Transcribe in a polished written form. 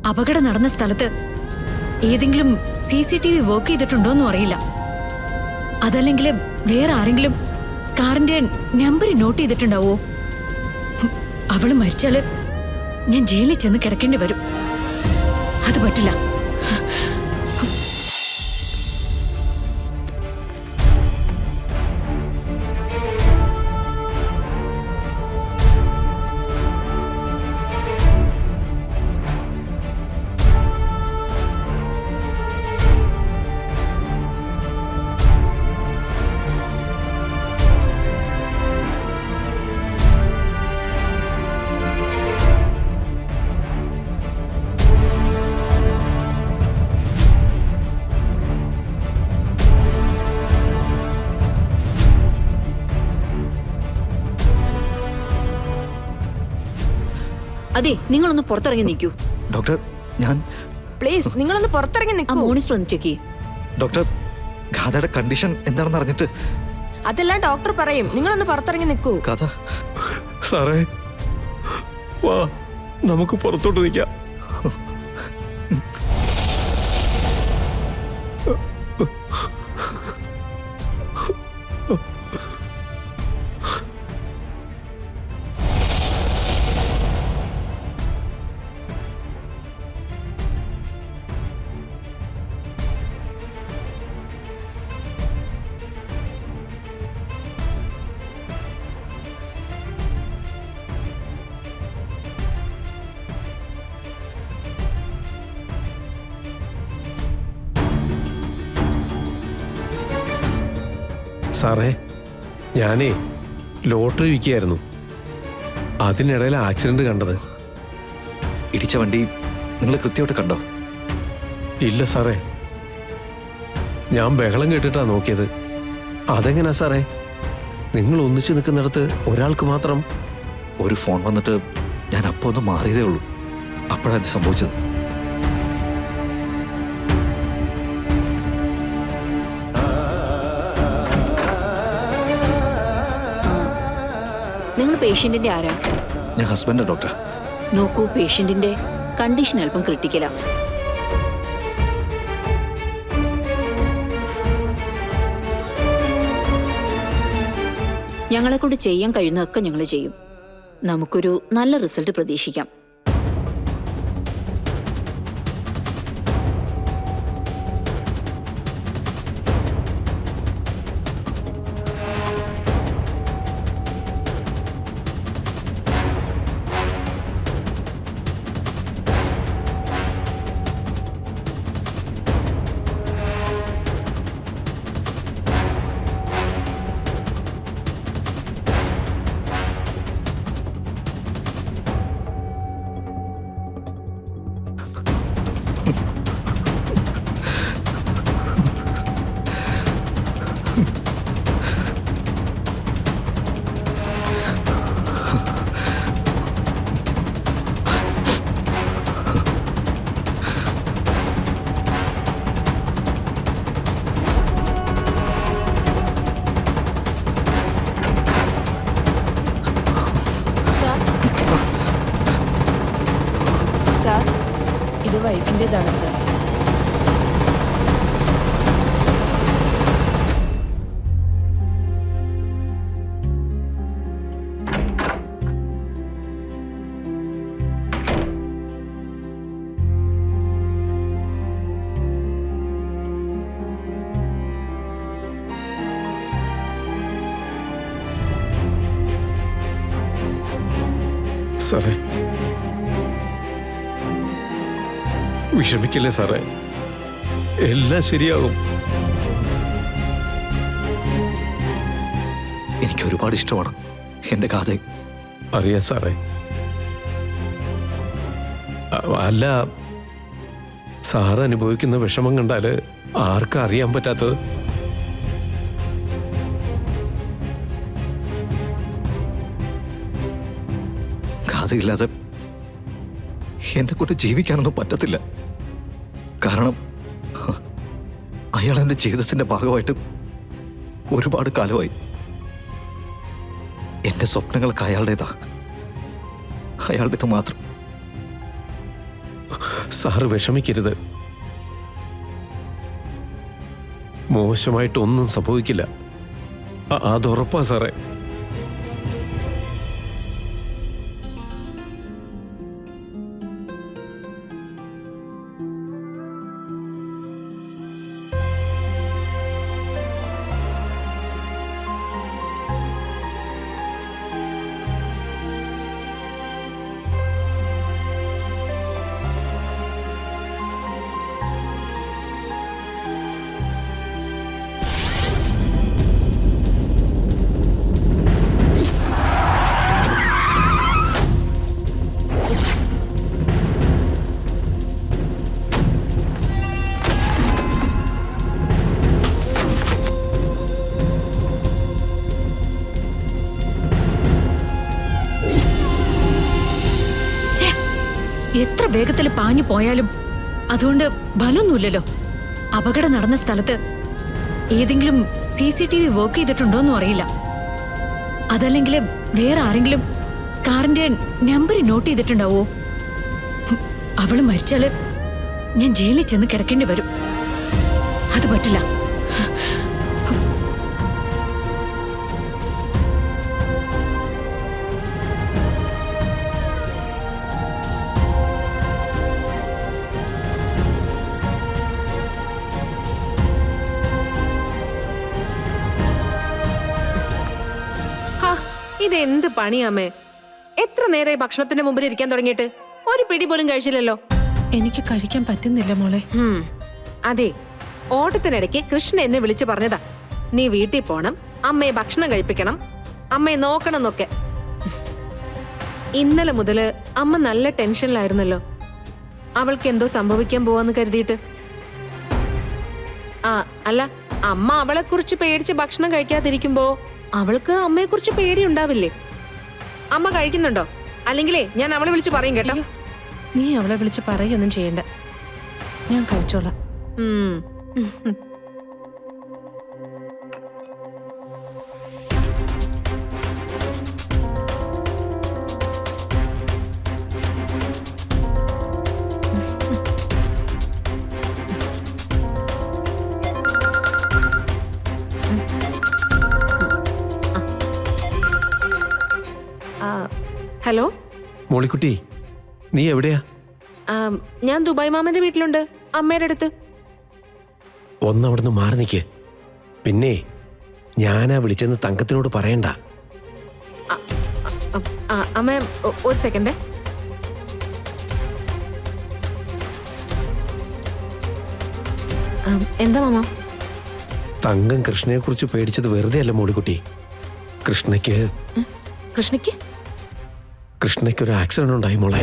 അപകടം നടന്ന സ്ഥലത്ത് ഏതെങ്കിലും CCTV വർക്ക് ചെയ്തിട്ടുണ്ടോന്നും അറിയില്ല. അതല്ലെങ്കിൽ വേറെ ആരെങ്കിലും കാറിന്റെ നമ്പർ നോട്ട് ചെയ്തിട്ടുണ്ടാവോ? അവള് മരിച്ചാല് ഞാൻ ജയിലിൽ ചെന്ന് കിടക്കേണ്ടി വരും. അത് പറ്റില്ല. അതെ, നിങ്ങളൊന്ന് പുറത്തിറങ്ങി നിൽക്കൂ. ഡോക്ടർ, ഞാൻ പ്ലീസ് നിങ്ങളൊന്ന് പുറത്തിറങ്ങി ആ നിൽക്കൂ. മോണിറ്റർ ഒന്ന് ചെക്ക് ചെയ്യ്. ഡോക്ടർ, ഗാഥയുടെ കണ്ടീഷൻ എന്താണെന്ന് അറിഞ്ഞിട്ട്. അതെല്ലാം ഡോക്ടർ പറയും. നിങ്ങളൊന്ന് പുറത്തിറങ്ങി നിൽക്കൂ. ഗാഥ, സാറേ വാ, നമുക്ക് പുറത്തോട്ട് നിൽക്കാം. സാറേ, ഞാനേ ലോട്ടറി വിൽക്കുകയായിരുന്നു. അതിനിടയിൽ ആക്സിഡന്റ് കണ്ടത്. ഇടിച്ച വണ്ടി നിങ്ങൾ കൃത്യമായിട്ട് കണ്ടോ? ഇല്ല സാറേ, ഞാൻ ബഹളം കേട്ടിട്ടാ നോക്കിയത്. അതെങ്ങനാ സാറേ? നിങ്ങൾ ഒന്നിച്ചു നിൽക്കുന്നിടത്ത് ഒരാൾക്ക് മാത്രം? ഒരു ഫോൺ വന്നിട്ട് ഞാൻ അപ്പോൾ ഒന്ന് മാറിയതേ ഉള്ളൂ. അപ്പോഴാണ് ഇത് സംഭവിച്ചത്. നിങ്ങൾ പേഷ്യന്റിന്റെ ആരാ? ഞാൻ ഹസ്ബൻഡാ ഡോക്ടർ. നോക്കൂ, പേഷ്യന്റിന്റെ കണ്ടീഷൻ അല്പം ക്രിട്ടിക്കലാ. ഞങ്ങളെ കൊണ്ട് ചെയ്യാൻ കഴിയുന്നതൊക്കെ ഞങ്ങൾ ചെയ്യും. നമുക്കൊരു നല്ല റിസൾട്ട് പ്രതീക്ഷിക്കാം. സാർ, ഇത് വൈഫിൻ്റെതാണ് സാർ. സാറേ, വിഷമിക്കില്ലേ സാറേ? എല്ലാം ശരിയാകും. എനിക്ക് ഒരുപാട് ഇഷ്ടമാണ് എൻ്റെ ഗാഥ. അറിയാം സാറേ. അല്ല, സാറ് അനുഭവിക്കുന്ന വിഷമം കണ്ടാല് ആർക്കും അറിയാൻ പറ്റാത്തത്? ഗാഥയില്ലാതെ എന്നെ കൊണ്ട് ജീവിക്കാനൊന്നും പറ്റത്തില്ല. കാരണം അയാൾ എൻ്റെ ജീവിതത്തിൻ്റെ ഭാഗമായിട്ട് ഒരുപാട് കാലമായി. എൻ്റെ സ്വപ്നങ്ങൾക്ക് അയാളുടേതാ, അയാളുടേത് മാത്രം. സാറ് വിഷമിക്കരുത്. മോശമായിട്ടൊന്നും സംഭവിക്കില്ല, അതുറപ്പാ സാറേ. എത്ര വേഗത്തിൽ പാഞ്ഞു പോയാലും അതുകൊണ്ട് ഫലമൊന്നുമില്ലല്ലോ. അപകടം നടന്ന സ്ഥലത്ത് ഏതെങ്കിലും CCTV വർക്ക് ചെയ്തിട്ടുണ്ടോന്നും അറിയില്ല. അതല്ലെങ്കിൽ വേറെ ആരെങ്കിലും കാറിന്റെ നമ്പർ നോട്ട് ചെയ്തിട്ടുണ്ടാവോ? അവള് മരിച്ചാല് ഞാൻ ജയിലിൽ ചെന്ന് കിടക്കേണ്ടി വരും. അത് പറ്റില്ല. ഇതെന്ത് പണിയാമേ? എത്ര നേരമായി ഭക്ഷണത്തിന്റെ മുമ്പിൽ ഇരിക്കാൻ തുടങ്ങിയിട്ട് ഒരു പിടി പോലും കഴിച്ചില്ലല്ലോ. എനിക്ക് കഴിക്കാൻ പറ്റുന്നില്ല മോളെ. അതെ, ഓട്ടത്തിനിടയ്ക്ക് കൃഷ്ണ എന്നെ വിളിച്ചു പറഞ്ഞതാ, നീ വീട്ടിൽ പോണം, അമ്മയെ ഭക്ഷണം കഴിപ്പിക്കണം, അമ്മയെ നോക്കണം എന്നൊക്കെ. ഇന്നലെ മുതല് അമ്മ നല്ല ടെൻഷനിലായിരുന്നല്ലോ. അവൾക്ക് എന്തോ സംഭവിക്കാൻ പോവാന്ന് കരുതിയിട്ട്. അല്ല, അമ്മ അവളെ കുറിച്ച് പേടിച്ച് ഭക്ഷണം കഴിക്കാതിരിക്കുമ്പോ അവൾക്ക് അമ്മയെ കുറിച്ച് പേടിയുണ്ടാവില്ലേ? അമ്മ കഴിക്കുന്നുണ്ടോ? അല്ലെങ്കിലേ ഞാൻ അവളെ വിളിച്ച് പറയും കേട്ടോ. നീ അവളെ വിളിച്ച് പറയൊന്നും ചെയ്യണ്ട, ഞാൻ കഴിച്ചോളാം. ഹലോ മോളിക്കുട്ടി, നീ എവിടെയാ? ഞാൻ ദുബായ് മാമന്റെ വീട്ടിലുണ്ട്, അമ്മയുടെ അടുത്ത്. ഒന്നവിടുന്ന് മാറി നിൽക്ക്. പിന്നെ ഞാനാ വിളിച്ചെന്ന് തങ്കത്തിനോട് പറയണ്ട. അമ്മ ഒരു സെക്കൻഡ്. എന്താ മാമ? തങ്കം കൃഷ്ണയെ കുറിച്ച് പേടിച്ചത് വെറുതെ അല്ല മോളിക്കുട്ടി. കൃഷ്ണയ്ക്ക് കൃഷ്ണയ്ക്ക് കൃഷ്ണയ്ക്കൊരു ആക്സിഡന്റ് ഉണ്ടായി മോളെ.